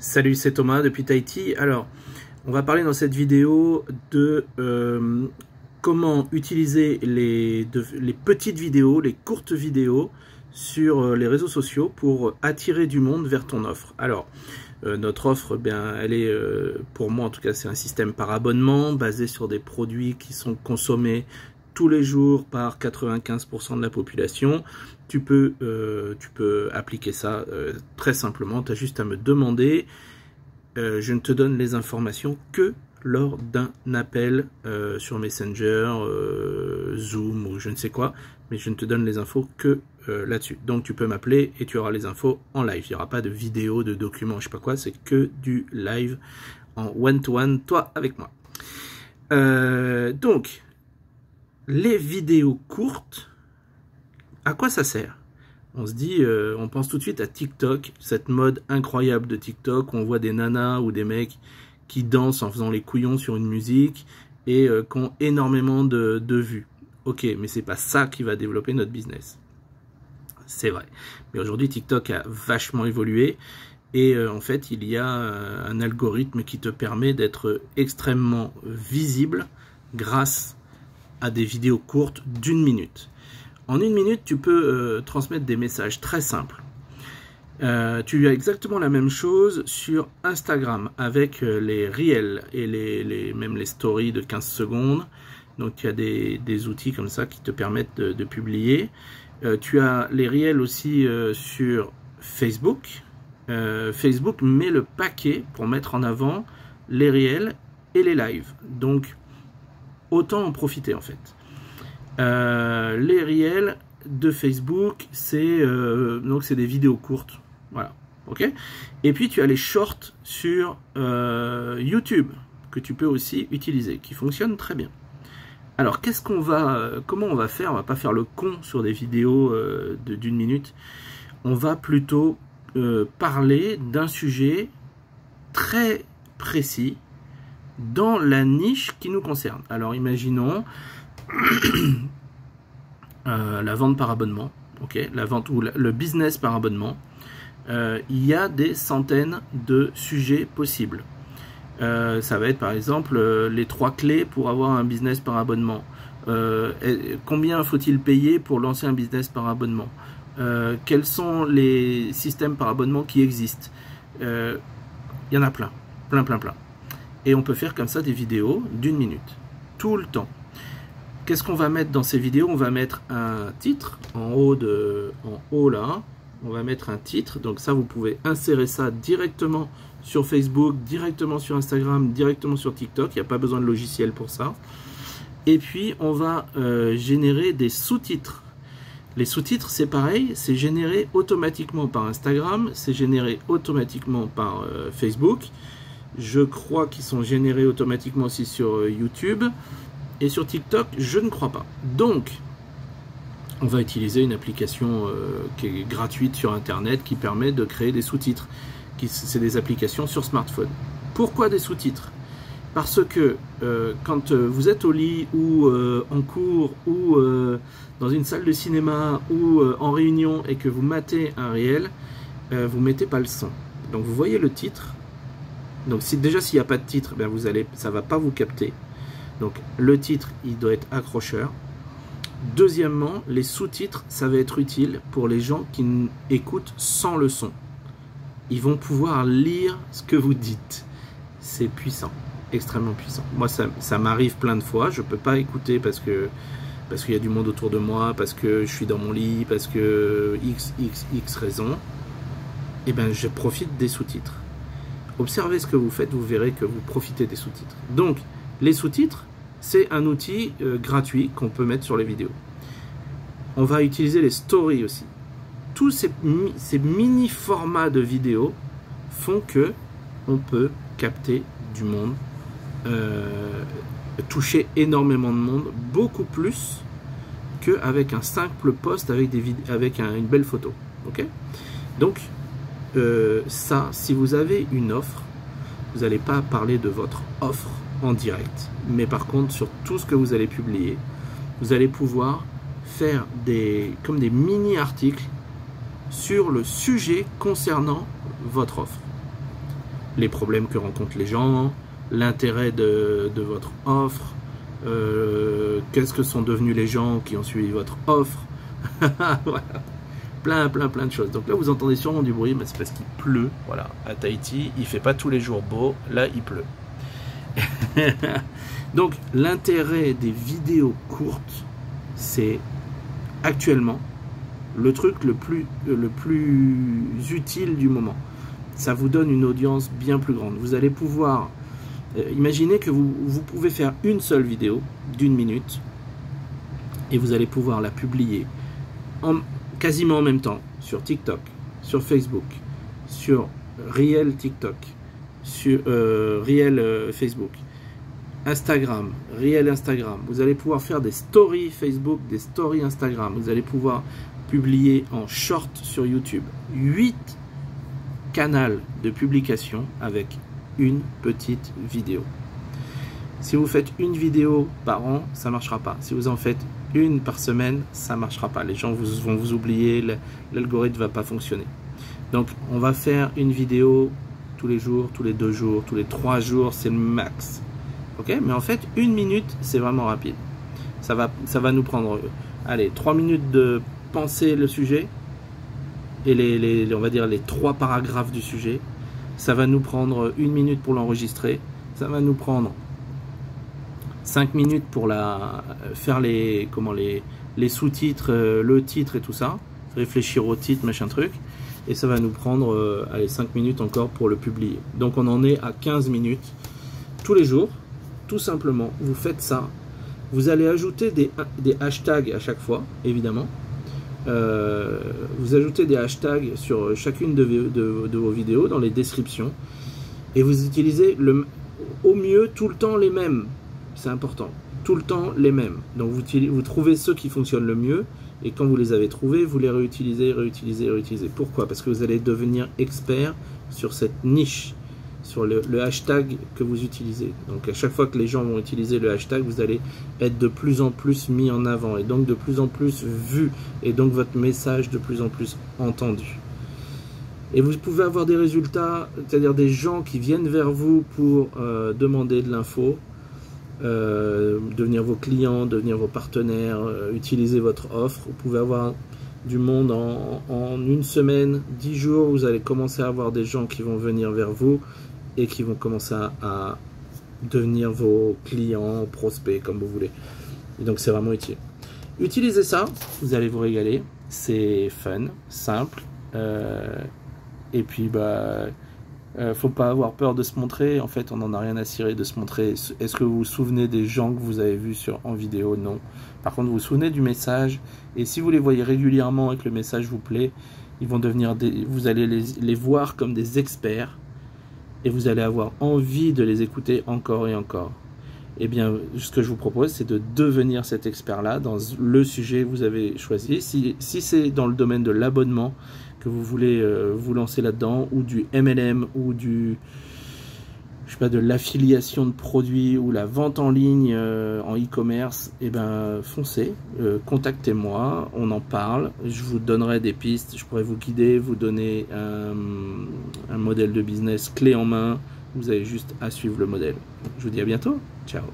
Salut, c'est Thomas depuis Tahiti. Alors, on va parler dans cette vidéo de comment utiliser les petites vidéos, les courtes vidéos sur les réseaux sociaux pour attirer du monde vers ton offre. Alors, notre offre, elle est, pour moi en tout cas, c'est un système par abonnement basé sur des produits qui sont consommés tous les jours par 95% de la population. Tu peux appliquer ça très simplement. Tu as juste à me demander. Je ne te donne les informations que lors d'un appel sur Messenger, Zoom ou je ne sais quoi, mais je ne te donne les infos que là-dessus. Donc tu peux m'appeler et tu auras les infos en live. Il n'y aura pas de vidéo, de documents, je sais pas quoi, c'est que du live en one-to-one, toi avec moi. Donc, les vidéos courtes, à quoi ça sert? On se dit, on pense tout de suite à TikTok, cette mode incroyable de TikTok, où on voit des nanas ou des mecs qui dansent en faisant les couillons sur une musique et qui ont énormément de vues. Ok, mais c'est pas ça qui va développer notre business. C'est vrai. Mais aujourd'hui, TikTok a vachement évolué et en fait, il y a un algorithme qui te permet d'être extrêmement visible grâce à des vidéos courtes d'1 minute. En 1 minute, tu peux transmettre des messages très simples. Tu as exactement la même chose sur Instagram avec les Reels et même les stories de 15 secondes. Donc, tu as des outils comme ça qui te permettent de publier. Tu as les Reels aussi sur Facebook. Facebook met le paquet pour mettre en avant les Reels et les lives. Donc, autant en profiter en fait. Les Reels de Facebook, c'est des vidéos courtes, voilà, ok. Et puis tu as les shorts sur YouTube que tu peux aussi utiliser, qui fonctionnent très bien. Alors comment on va faire? On va pas faire le con sur des vidéos d'1 minute. On va plutôt parler d'un sujet très précis dans la niche qui nous concerne. Alors imaginons la vente par abonnement, ok, la vente ou le business par abonnement. Il y a des centaines de sujets possibles. Ça va être par exemple les 3 clés pour avoir un business par abonnement. Combien faut-il payer pour lancer un business par abonnement? Quels sont les systèmes par abonnement qui existent? Il y en a plein. Et on peut faire comme ça des vidéos d'1 minute, tout le temps. Qu'est-ce qu'on va mettre dans ces vidéos? On va mettre un titre en haut là. On va mettre un titre. Donc ça, vous pouvez insérer ça directement sur Facebook, directement sur Instagram, directement sur TikTok. Il n'y a pas besoin de logiciel pour ça. Et puis, on va générer des sous-titres. Les sous-titres, c'est pareil. C'est généré automatiquement par Instagram. C'est généré automatiquement par Facebook. Je crois qu'ils sont générés automatiquement aussi sur YouTube. Et sur TikTok, je ne crois pas. Donc, on va utiliser une application qui est gratuite sur Internet qui permet de créer des sous-titres. C'est des applications sur smartphone. Pourquoi des sous-titres? Parce que quand vous êtes au lit ou en cours ou dans une salle de cinéma ou en réunion et que vous matez un réel, vous ne mettez pas le son. Donc, vous voyez le titre. Donc, déjà, s'il n'y a pas de titre, ça ne va pas vous capter. Donc le titre, il doit être accrocheur. Deuxièmement, les sous-titres, ça va être utile pour les gens qui écoutent sans le son. Ils vont pouvoir lire ce que vous dites. C'est puissant, extrêmement puissant. Moi, ça m'arrive plein de fois. Je ne peux pas écouter parce qu'il y a du monde autour de moi, parce que je suis dans mon lit, parce que x raison. Eh bien, je profite des sous-titres. Observez ce que vous faites, vous verrez que vous profitez des sous-titres. Donc, les sous-titres, c'est un outil gratuit qu'on peut mettre sur les vidéos. On va utiliser les stories aussi. Tous ces mini formats de vidéos font que on peut capter du monde, toucher énormément de monde, beaucoup plus qu'avec un simple post avec une belle photo. Okay? Donc, ça, si vous avez une offre, vous n'allez pas parler de votre offre en direct, mais par contre sur tout ce que vous allez publier, vous allez pouvoir faire comme des mini articles sur le sujet concernant votre offre. les problèmes que rencontrent les gens, l'intérêt de votre offre, qu'est-ce que sont devenus les gens qui ont suivi votre offre. Voilà. Plein de choses. Donc là, vous entendez sûrement du bruit, mais c'est parce qu'il pleut. Voilà, à Tahiti, il fait pas tous les jours beau. Là, il pleut. Donc, l'intérêt des vidéos courtes, c'est actuellement le truc le plus utile du moment. Ça vous donne une audience bien plus grande. Vous allez pouvoir... imaginez que vous pouvez faire une seule vidéo d'1 minute et vous allez pouvoir la publier quasiment en même temps sur TikTok, sur Facebook, sur Reel TikTok, sur Reel Facebook, Instagram, Reel Instagram. Vous allez pouvoir faire des stories Facebook, des stories Instagram. Vous allez pouvoir publier en short sur YouTube. 8 canaux de publication avec une petite vidéo. Si vous faites une vidéo par an, ça ne marchera pas. Si vous en faites une par semaine, ça ne marchera pas. Les gens vont vous oublier, l'algorithme ne va pas fonctionner. Donc, on va faire une vidéo tous les jours, tous les 2 jours, tous les 3 jours, c'est le max. Ok? Mais en fait, 1 minute, c'est vraiment rapide. Ça va nous prendre, allez, 3 minutes de penser le sujet et on va dire les 3 paragraphes du sujet. Ça va nous prendre 1 minute pour l'enregistrer. Ça va nous prendre 5 minutes pour faire les sous-titres, le titre et tout ça. Réfléchir au titre, machin truc. Et ça va nous prendre allez, 5 minutes encore pour le publier. Donc on en est à 15 minutes tous les jours. Tout simplement, vous faites ça. Vous allez ajouter des hashtags à chaque fois, évidemment. Vous ajoutez des hashtags sur chacune de vos vidéos dans les descriptions et vous utilisez au mieux tout le temps les mêmes. C'est important, tout le temps les mêmes. Donc vous trouvez ceux qui fonctionnent le mieux et quand vous les avez trouvés, vous les réutilisez. Pourquoi? Parce que vous allez devenir expert sur cette niche, sur le hashtag que vous utilisez. Donc à chaque fois que les gens vont utiliser le hashtag, vous allez être de plus en plus mis en avant et donc de plus en plus vu et donc votre message de plus en plus entendu. Et vous pouvez avoir des résultats, c'est-à-dire des gens qui viennent vers vous pour demander de l'info, devenir vos clients, devenir vos partenaires, utiliser votre offre. Vous pouvez avoir du monde en 1 semaine, 10 jours, vous allez commencer à avoir des gens qui vont venir vers vous et qui vont commencer à devenir vos clients, prospects, comme vous voulez. Et donc c'est vraiment utile. Utilisez ça, vous allez vous régaler. C'est fun, simple. Et puis faut pas avoir peur de se montrer. En fait, on n'en a rien à cirer de se montrer. Est-ce que vous vous souvenez des gens que vous avez vus en vidéo? Non. Par contre, vous vous souvenez du message. Et si vous les voyez régulièrement et que le message vous plaît, ils vont devenir vous allez les voir comme des experts. Et vous allez avoir envie de les écouter encore et encore. Eh bien, ce que je vous propose, c'est de devenir cet expert-là dans le sujet que vous avez choisi. Si c'est dans le domaine de l'abonnement que vous voulez vous lancer là-dedans, ou du MLM, ou du, je sais pas, de l'affiliation de produits, ou la vente en ligne en e-commerce, eh ben, foncez, contactez-moi, on en parle, je vous donnerai des pistes, je pourrais vous guider, vous donner un modèle de business clé en main, vous avez juste à suivre le modèle. Je vous dis à bientôt, ciao.